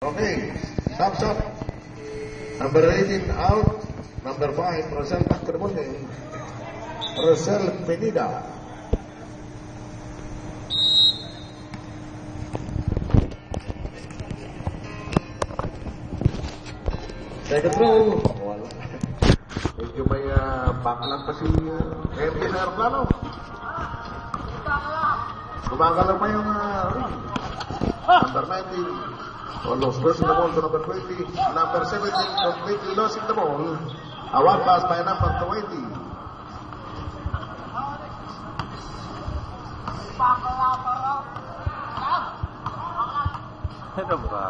Okay, stop. Number 18 out. Number 5, Rosel Pacremonte. Rosel Penida. Second row. Wala. Medyo may backlang pa si Erwin Aeroplano. Gumagalaw pa yung number 19. Almost losing the ball to number 20. Number 17 completely losing the ball. A one pass by number 20.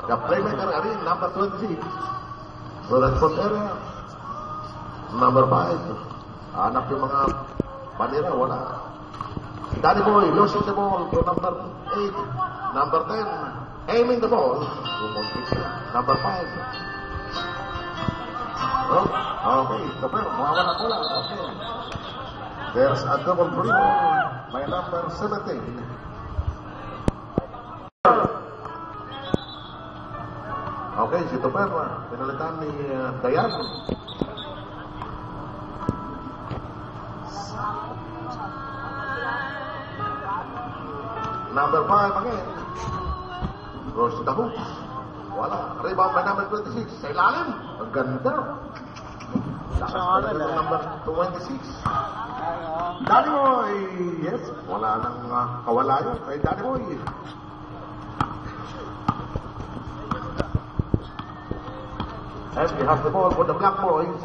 The playmaker again, number 26. So that's from area. Number 5. Anak yung mga panira, wala. Danny Boy losing the ball to number 8. Number 10. Aiming the ball. Number 5. Oh, okay. Mawawala bola. Okay. There's a double free ball by number 17. Okay, si Tupper. Pinalitan ni Dayan. Number 5 again. Goes to the hoop. Wala. Rebound by number 26. Sa ilalim. Ang ganda. Lakas pa rin number 26. Danny Boy. Yes. Wala nang kawala yun kay Danny Boy. And we have the ball for the Black Boys.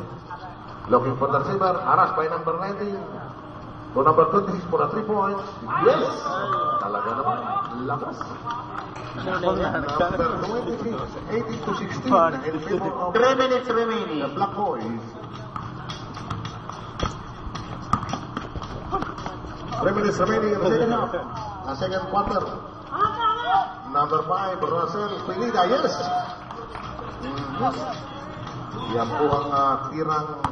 Looking for the receiver. Harassed by number 19. To number 26 for the 3 points. Yes. Talaga naman. Lakas. Number 26, 18 to 16. 3 minutes remaining. The Black Boys. 3 minutes remaining in the second half. The second quarter. Number 5, Rosel Pinida. Yes. Yan po ang tirang